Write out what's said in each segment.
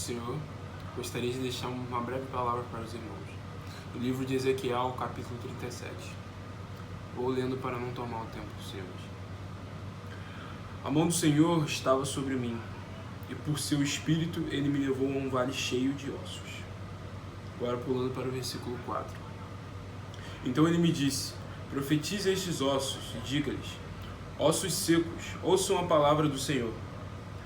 Senhor, gostaria de deixar uma breve palavra para os irmãos. No livro de Ezequiel, capítulo 37. Vou lendo para não tomar o tempo dos senhores. A mão do Senhor estava sobre mim, e por seu espírito ele me levou a um vale cheio de ossos. Agora pulando para o versículo 4. Então ele me disse: profetize a estes ossos e diga-lhes: ossos secos, ouçam a palavra do Senhor.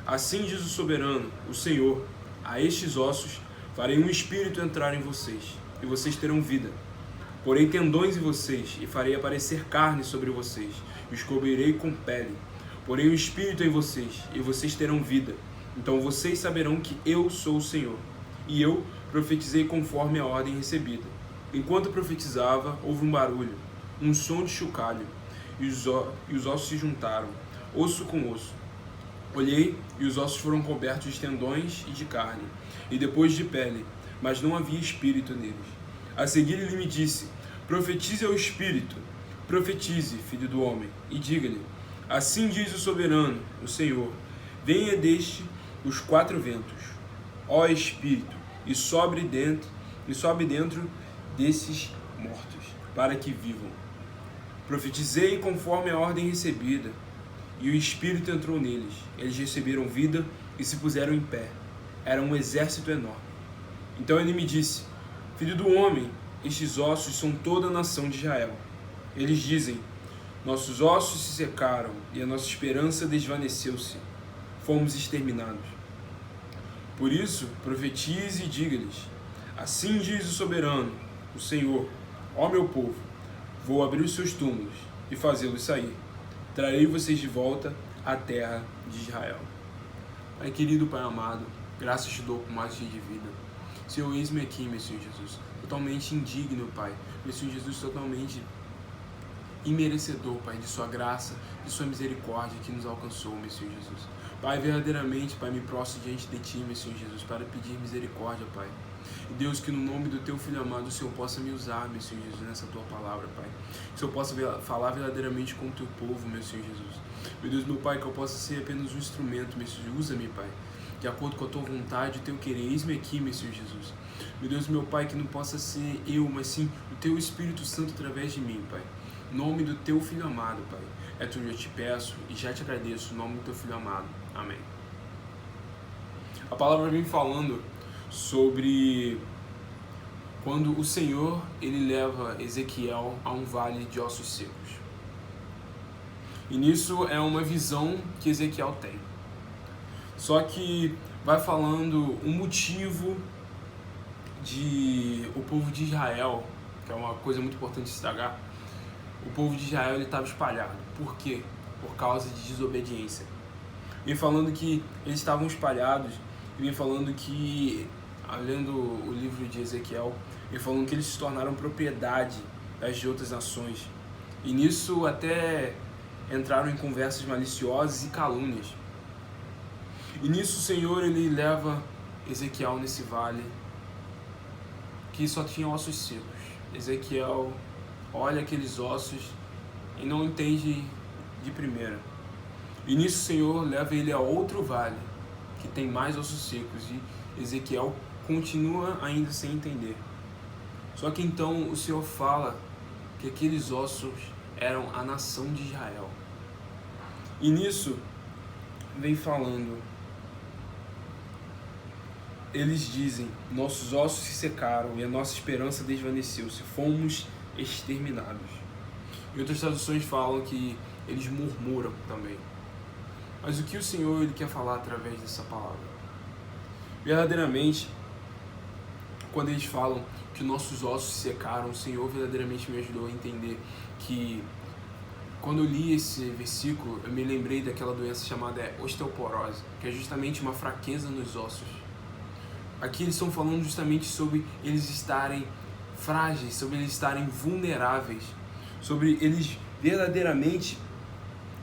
Assim diz o soberano, o Senhor: a estes ossos farei um espírito entrar em vocês, e vocês terão vida. Porei tendões em vocês, e farei aparecer carne sobre vocês, e os cobrirei com pele. Porei um espírito em vocês, e vocês terão vida. Então vocês saberão que eu sou o Senhor. E eu profetizei conforme a ordem recebida. Enquanto profetizava, houve um barulho, um som de chocalho, e os ossos se juntaram, osso com osso. Olhei, e os ossos foram cobertos de tendões e de carne, e depois de pele, mas não havia espírito neles. A seguir ele me disse: profetize ao espírito, profetize, filho do homem, e diga-lhe: assim diz o soberano, o Senhor: venha deste os quatro ventos, ó espírito, e sobe dentro desses mortos, para que vivam. Profetizei conforme a ordem recebida, e o Espírito entrou neles. Eles receberam vida e se puseram em pé. Era um exército enorme. Então ele me disse: filho do homem, estes ossos são toda a nação de Israel. Eles dizem: nossos ossos se secaram e a nossa esperança desvaneceu-se. Fomos exterminados. Por isso, profetize e diga-lhes: assim diz o soberano, o Senhor: ó meu povo, vou abrir os seus túmulos e fazê-los sair. Trarei vocês de volta à terra de Israel. Pai querido, Pai amado, graças te dou por mais dia de vida. Senhor, eis-me aqui, meu Senhor Jesus, totalmente indigno, Pai. Meu Senhor Jesus, totalmente imerecedor, Pai, de sua graça, de sua misericórdia que nos alcançou, meu Senhor Jesus. Pai, verdadeiramente, Pai, me prostro diante de Ti, meu Senhor Jesus, para pedir misericórdia, Pai. E Deus, que no nome do Teu Filho amado, o Senhor possa me usar, meu Senhor Jesus, nessa Tua palavra, Pai. Que o Senhor possa falar verdadeiramente com o Teu povo, meu Senhor Jesus. Meu Deus, meu Pai, que eu possa ser apenas um instrumento, meu Senhor. Usa-me, Pai, de acordo com a Tua vontade, o Teu querer. Eis-me aqui, meu Senhor Jesus. Meu Deus, meu Pai, que não possa ser eu, mas sim o Teu Espírito Santo através de mim, Pai. Em nome do Teu Filho amado, Pai. É tudo que eu te peço e já te agradeço, em nome do Teu Filho amado. Amém. A palavra vem falando sobre quando o Senhor ele leva Ezequiel a um vale de ossos secos. E nisso é uma visão que Ezequiel tem. Só que vai falando o motivo de o povo de Israel, que é uma coisa muito importante de destacar. O povo de Israel ele estava espalhado. Por quê? Por causa de desobediência. Vem falando que eles estavam espalhados, e vem falando que, lendo o livro de Ezequiel, vem falando que eles se tornaram propriedade das de outras nações. E nisso até entraram em conversas maliciosas e calúnias. E nisso o Senhor ele leva Ezequiel nesse vale que só tinha ossos secos. Ezequiel olha aqueles ossos e não entende de primeira. E nisso o Senhor leva ele a outro vale, que tem mais ossos secos, e Ezequiel continua ainda sem entender. Só que então o Senhor fala que aqueles ossos eram a nação de Israel. E nisso vem falando, eles dizem: nossos ossos se secaram e a nossa esperança desvaneceu-se, fomos exterminados. E outras traduções falam que eles murmuram também. Mas o que o Senhor ele quer falar através dessa palavra? Verdadeiramente, quando eles falam que nossos ossos se secaram, o Senhor verdadeiramente me ajudou a entender que, quando eu li esse versículo, eu me lembrei daquela doença chamada osteoporose, que é justamente uma fraqueza nos ossos. Aqui eles estão falando justamente sobre eles estarem frágeis, sobre eles estarem vulneráveis, sobre eles verdadeiramente,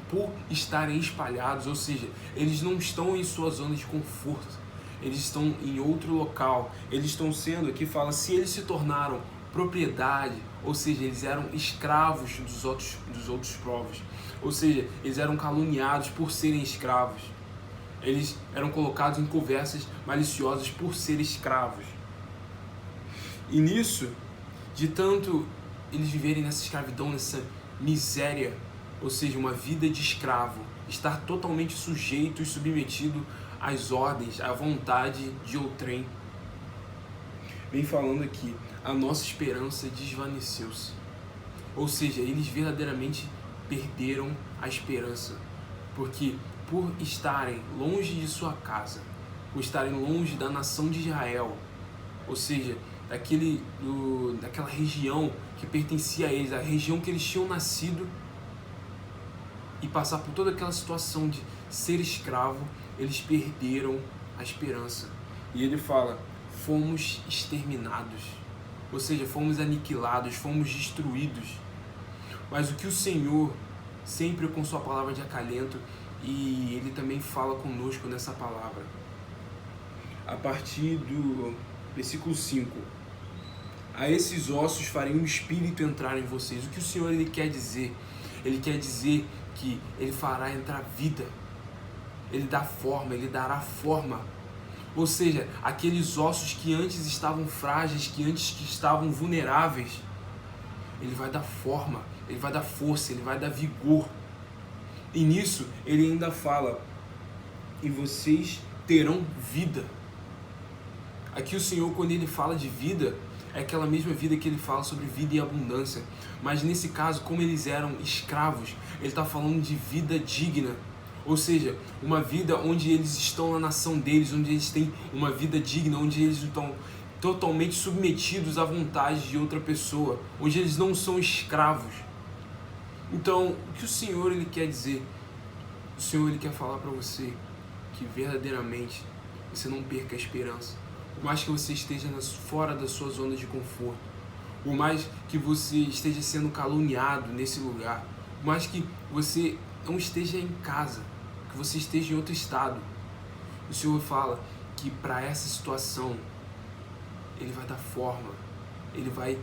por estarem espalhados, ou seja, eles não estão em sua zona de conforto, eles estão em outro local, eles estão sendo, aqui fala, se eles se tornaram propriedade, ou seja, eles eram escravos dos outros povos, ou seja, eles eram caluniados por serem escravos. Eles eram colocados em conversas maliciosas por ser escravos. E nisso, de tanto eles viverem nessa escravidão, nessa miséria, ou seja, uma vida de escravo, estar totalmente sujeito e submetido às ordens, à vontade de outrem, vem falando aqui, a nossa esperança desvaneceu-se. Ou seja, eles verdadeiramente perderam a esperança, porque por estarem longe de sua casa, por estarem longe da nação de Israel, ou seja, daquela região que pertencia a eles, a região que eles tinham nascido, e passar por toda aquela situação de ser escravo, eles perderam a esperança. E ele fala, fomos exterminados, ou seja, fomos aniquilados, fomos destruídos. Mas o que o Senhor, sempre com sua palavra de acalento, e ele também fala conosco nessa palavra, a partir do versículo 5, a esses ossos farei um espírito entrar em vocês. O que o Senhor ele quer dizer? Ele quer dizer que ele fará entrar vida, ele dá forma, ele dará forma. Ou seja, aqueles ossos que antes estavam frágeis, que antes estavam vulneráveis, ele vai dar forma, ele vai dar força, ele vai dar vigor. E nisso ele ainda fala, e vocês terão vida. Aqui o Senhor, quando ele fala de vida, é aquela mesma vida que ele fala sobre vida e abundância. Mas nesse caso, como eles eram escravos, ele está falando de vida digna. Ou seja, uma vida onde eles estão na nação deles, onde eles têm uma vida digna, onde eles estão totalmente submetidos à vontade de outra pessoa, onde eles não são escravos. Então, o que o Senhor ele quer dizer? O Senhor ele quer falar para você que verdadeiramente você não perca a esperança. Por mais que você esteja fora da sua zona de conforto, por mais que você esteja sendo caluniado nesse lugar, por mais que você não esteja em casa, que você esteja em outro estado, o Senhor fala que para essa situação ele vai dar forma, ele vai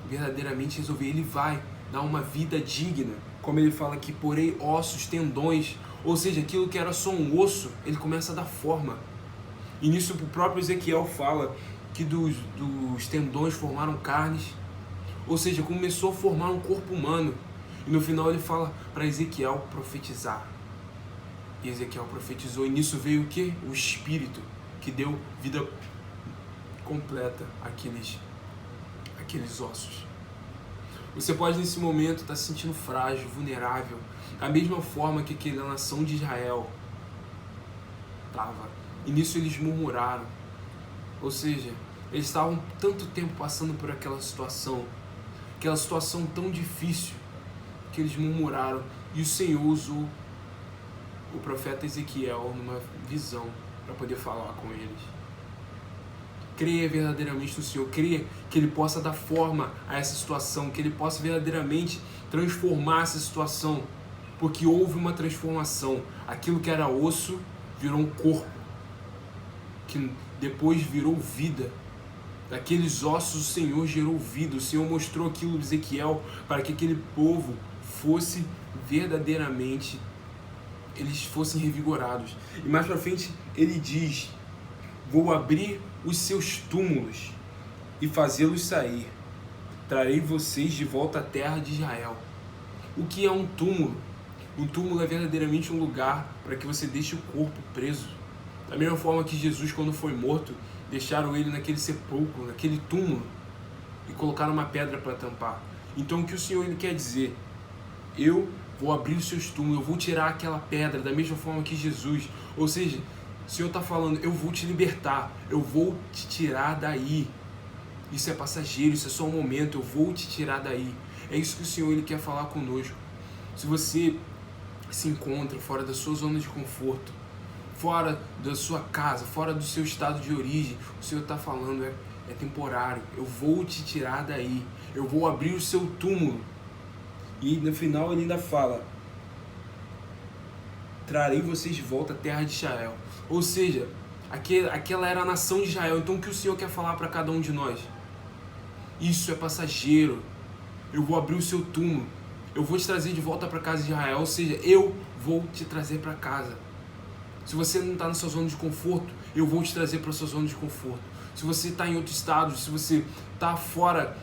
verdadeiramente resolver, ele vai dar uma vida digna. Como ele fala que porei ossos, tendões, ou seja, aquilo que era só um osso, ele começa a dar forma. E nisso o próprio Ezequiel fala que dos tendões formaram carnes, ou seja, começou a formar um corpo humano. E no final ele fala para Ezequiel profetizar. E Ezequiel profetizou, e nisso veio o quê? O Espírito, que deu vida completa àqueles ossos. Você pode nesse momento estar se sentindo frágil, vulnerável, da mesma forma que aquela nação de Israel estava. E nisso eles murmuraram. Ou seja, eles estavam tanto tempo passando por aquela situação tão difícil, que eles murmuraram. E o Senhor usou o profeta Ezequiel numa visão para poder falar com eles. Creia verdadeiramente no Senhor, creia que Ele possa dar forma a essa situação, que Ele possa verdadeiramente transformar essa situação, porque houve uma transformação. Aquilo que era osso virou um corpo, que depois virou vida. Daqueles ossos o Senhor gerou vida, o Senhor mostrou aquilo a Ezequiel para que aquele povo fosse verdadeiramente, eles fossem revigorados. E mais para frente ele diz, vou abrir os seus túmulos e fazê-los sair. Trarei vocês de volta à terra de Israel. O que é um túmulo? Um túmulo é verdadeiramente um lugar para que você deixe o corpo preso. Da mesma forma que Jesus, quando foi morto, deixaram ele naquele sepulcro, naquele túmulo, e colocaram uma pedra para tampar. Então o que o Senhor ele quer dizer? Eu vou abrir os seus túmulos, eu vou tirar aquela pedra, da mesma forma que Jesus. Ou seja, o Senhor está falando, eu vou te libertar, eu vou te tirar daí. Isso é passageiro, isso é só um momento, eu vou te tirar daí. É isso que o Senhor ele quer falar conosco. Se você se encontra fora da sua zona de conforto, fora da sua casa, fora do seu estado de origem, o Senhor está falando, é temporário, eu vou te tirar daí, eu vou abrir o seu túmulo. E no final ele ainda fala, trarei vocês de volta à terra de Israel. Ou seja, aquela era a nação de Israel. Então o que o Senhor quer falar para cada um de nós? Isso é passageiro, eu vou abrir o seu túmulo, eu vou te trazer de volta para a casa de Israel. Ou seja, eu vou te trazer para casa. Se você não está na sua zona de conforto, eu vou te trazer para a sua zona de conforto. Se você está em outro estado, se você está fora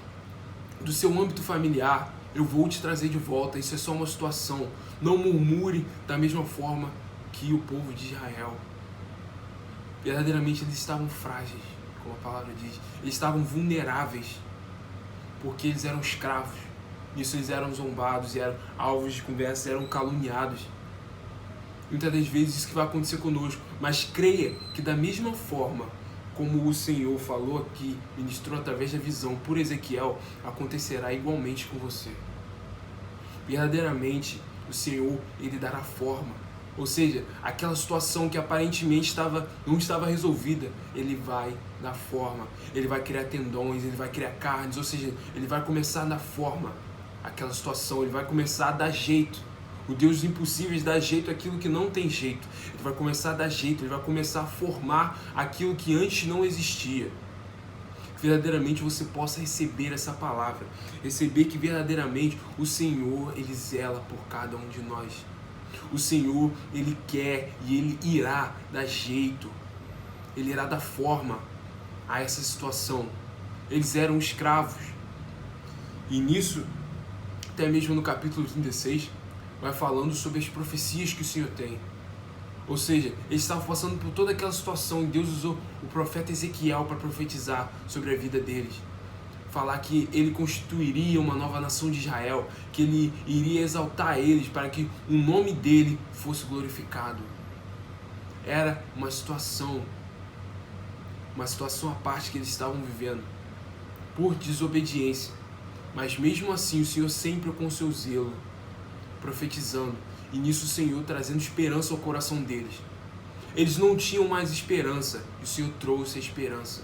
do seu âmbito familiar, eu vou te trazer de volta. Isso é só uma situação. Não murmure da mesma forma que o povo de Israel. Verdadeiramente eles estavam frágeis, como a palavra diz. Eles estavam vulneráveis, porque eles eram escravos. Nisso eles eram zombados, eram alvos de conversa, eram caluniados. Muitas das vezes isso que vai acontecer conosco. Mas creia que da mesma forma como o Senhor falou aqui, ministrou através da visão por Ezequiel, acontecerá igualmente com você. Verdadeiramente, o Senhor, Ele dará forma. Ou seja, aquela situação que aparentemente não estava resolvida, Ele vai dar forma. Ele vai criar tendões, Ele vai criar carnes, ou seja, Ele vai começar a dar forma àquela situação, Ele vai começar a dar jeito. O Deus dos impossíveis dá jeito àquilo que não tem jeito. Ele vai começar a dar jeito, Ele vai começar a formar aquilo que antes não existia. Verdadeiramente você possa receber essa palavra. Receber que verdadeiramente o Senhor, Ele zela por cada um de nós. O Senhor, Ele quer e Ele irá dar jeito. Ele irá dar forma a essa situação. Eles eram escravos. E nisso, até mesmo no capítulo 36, vai falando sobre as profecias que o Senhor tem. Ou seja, eles estavam passando por toda aquela situação e Deus usou o profeta Ezequiel para profetizar sobre a vida deles. Falar que Ele constituiria uma nova nação de Israel, que Ele iria exaltar eles para que o nome dEle fosse glorificado. Era uma situação à parte que eles estavam vivendo, por desobediência. Mas mesmo assim o Senhor sempre com seu zelo, profetizando, e nisso o Senhor trazendo esperança ao coração deles. Eles não tinham mais esperança, e o Senhor trouxe a esperança.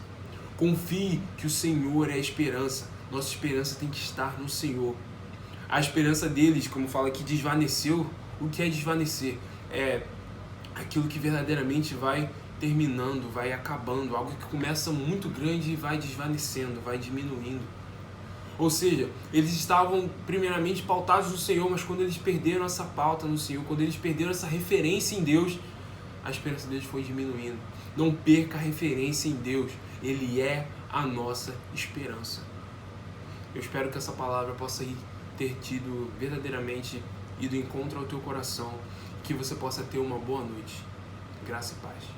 Confie que o Senhor é a esperança. Nossa esperança tem que estar no Senhor. A esperança deles, como fala aqui, desvaneceu. O que é desvanecer? É aquilo que verdadeiramente vai terminando, vai acabando. Algo que começa muito grande e vai desvanecendo, vai diminuindo. Ou seja, eles estavam primeiramente pautados no Senhor, mas quando eles perderam essa pauta no Senhor, quando eles perderam essa referência em Deus, a esperança deles foi diminuindo. Não perca a referência em Deus. Ele é a nossa esperança. Eu espero que essa palavra possa ter tido verdadeiramente ido em encontro ao teu coração, que você possa ter uma boa noite. Graça e paz.